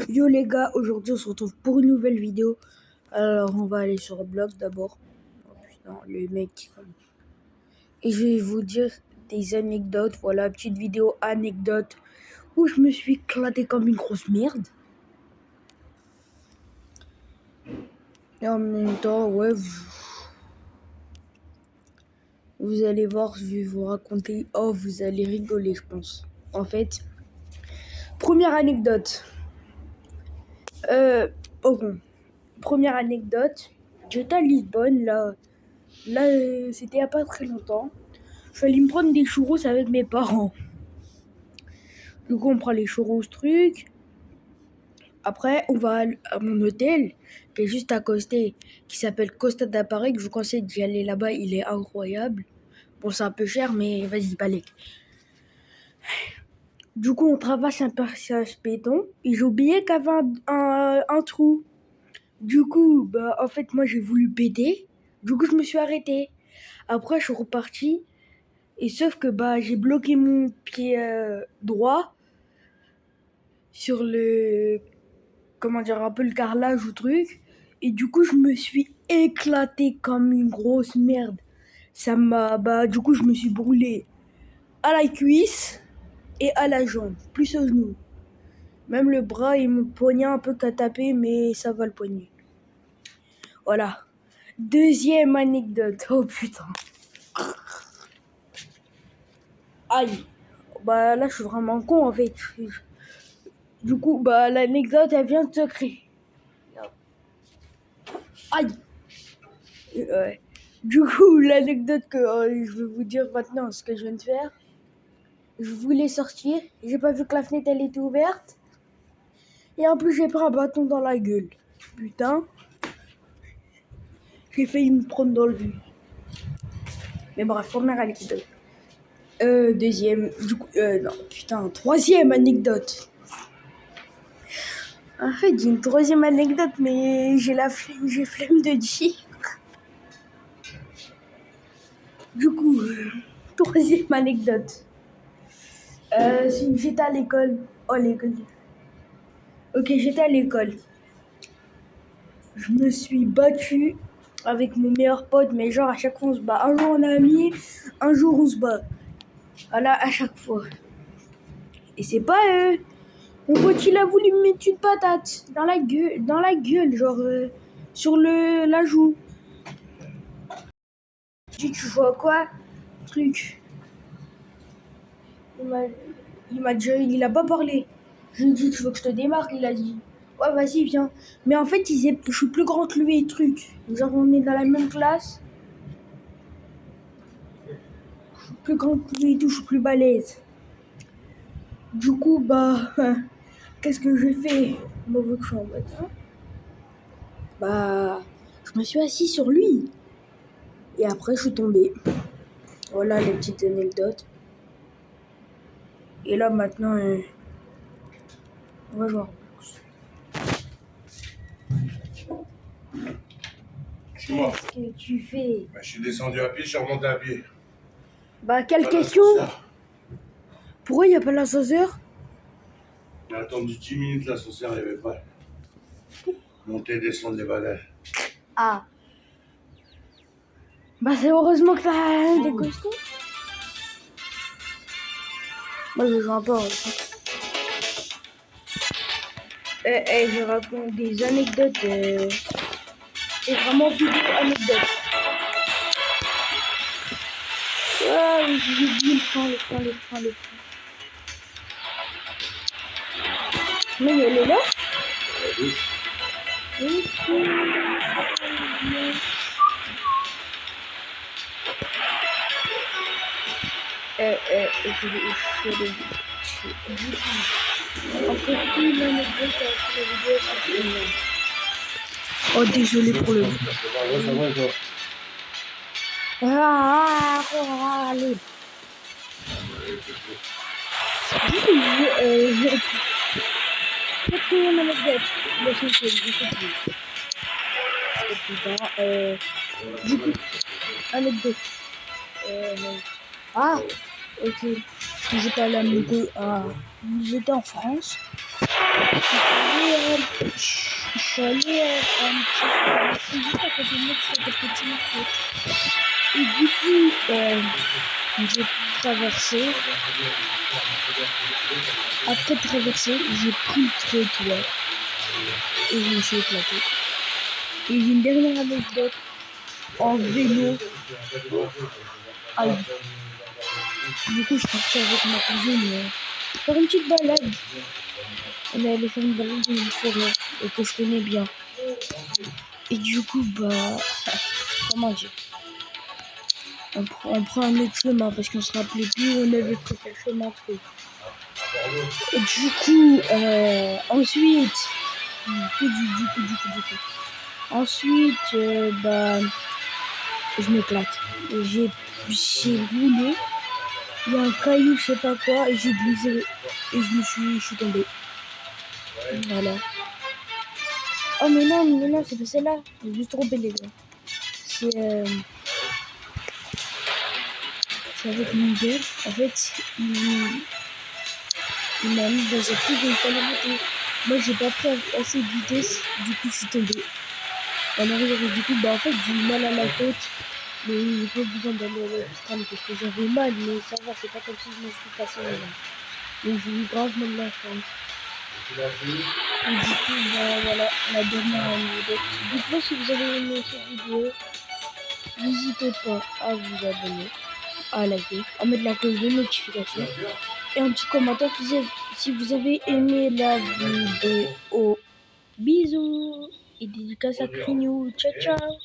Yo les gars, aujourd'hui on se retrouve pour une nouvelle vidéo. Alors on va aller sur Roblox d'abord. Oh putain, le mec. Et je vais vous dire des anecdotes. Voilà, petite vidéo anecdote où je me suis éclaté comme une grosse merde. Et en même temps, ouais, vous allez voir, je vais vous raconter. Oh, vous allez rigoler, je pense. En fait, première anecdote. Bon. Première anecdote. J'étais à Lisbonne, là, c'était il n'y a pas très longtemps. Je suis allé me prendre des churros avec mes parents. Du coup, on prend les churros, ce truc. Après, on va à mon hôtel, qui est juste à côté, qui s'appelle Costa da Paris, que je vous conseille d'y aller là-bas, il est incroyable. Bon, c'est un peu cher, mais vas-y, balèque. Du coup, on traverse un passage béton, et j'ai oublié qu'il y avait un trou. Du coup, bah, en fait, moi, j'ai voulu péter. Du coup, je me suis arrêtée. Après, je suis repartie. Et sauf que bah j'ai bloqué mon pied droit sur le, comment dire, un peu le carrelage ou truc. Et du coup, je me suis éclatée comme une grosse merde. Du coup, je me suis brûlée à la cuisse et à la jambe, plus au genou. Même le bras et mon poignet un peu qu'à taper, mais ça va le poignet. Voilà. Deuxième anecdote. Oh putain. Aïe. Bah là, je suis vraiment con en fait. Du coup, bah l'anecdote, elle vient de se créer. Aïe. Du coup, l'anecdote que je vais vous dire maintenant, ce que je viens de faire. Je voulais sortir, j'ai pas vu que la fenêtre elle était ouverte. Et en plus, j'ai pris un bâton dans la gueule. Putain. J'ai failli me prendre dans le but. Mais bref, première anecdote. Deuxième, du coup, non, putain, troisième anecdote. En fait, j'ai une troisième anecdote, mais j'ai flemme de dire. Du coup, troisième anecdote. J'étais à l'école. Oh, l'école. Ok, j'étais à l'école. Je me suis battue avec mon meilleur pote, mais genre à chaque fois on se bat. Un jour on est amis, un jour on se bat. Voilà, à chaque fois. Et c'est pas mon pote il a voulu me mettre une patate dans la gueule, genre sur la joue. Je dis, tu vois quoi? Truc. Il a pas parlé. Je lui ai dit, tu veux que je te démarque? Il a dit, ouais, vas-y, viens. Mais en fait, je suis plus grand que lui et truc. Genre, on est dans la même classe. Je suis plus grand que lui et tout, je suis plus balèze. Du coup, bah, qu'est-ce que j'ai fait? Mauvais que je suis en mode, hein? Bah, je me suis assis sur lui. Et après, je suis tombée. Voilà les petites anecdotes. Et là, maintenant, on va jouer. Qu'est-ce que tu fais? Bah, je suis descendu à pied, je suis remonté à pied. Bah, quelle question? Pourquoi il n'y a pas l'ascenseur? J'ai attendu 10 minutes, l'ascenseur, il n'y avait pas. Monter, descendre les bagages. Ah. Bah, c'est heureusement que t'as des costauds. Moi, je joue un peu. Je raconte des anecdotes. C'est vraiment vidéo anecdote. Ah, j'ai oublié le frein. Mais elle est là? Oui. Oh, désolé pour le. Allez. Quatrième anecdote. Du coup, anecdote. Ok. J'étais à la moto. J'étais en France. Je suis allée c'est juste à côté de moi qui s'appelle Petit Market. Et du coup, j'ai traversé. Après traverser, j'ai pris le trottoir et je me suis éclaté. Et j'ai une dernière anecdote en vélo. Aïe. Du coup, je suis partie avec ma cousine faire une petite balade. On est allé faire une balade dans une forêt et que je connais bien. Et du coup, comment dire, on prend un autre chemin parce qu'on se rappelait plus où on avait pris quel chemin truc. Et du coup, ensuite, ensuite, je m'éclate. J'ai roulé, il y a un caillou, je sais pas quoi, et j'ai glissé et je suis tombée. Voilà. Oh mais non, c'est pas celle-là. J'ai juste trompé les gars. C'est avec mon père. En fait, il m'a mis dans un truc où il fallait monter. Moi, j'ai pas pris assez de vitesse, du coup, je suis tombée. En arrière, et du coup, en fait, j'ai eu mal à la côte. Mais il n'y a pas besoin d'aller à l'hôpital parce que j'avais mal, mais ça va, c'est pas comme si je me suis cassé les dents. Mais j'ai eu grave mal à la fin. Et du coup, voilà, la dernière anecdote. Dites-moi si vous avez aimé cette vidéo. N'hésitez pas à vous abonner, à liker, à mettre la cloche de notification et un petit commentaire si vous avez aimé la vidéo. Bisous et dédicace à Crignou. Ciao, ciao.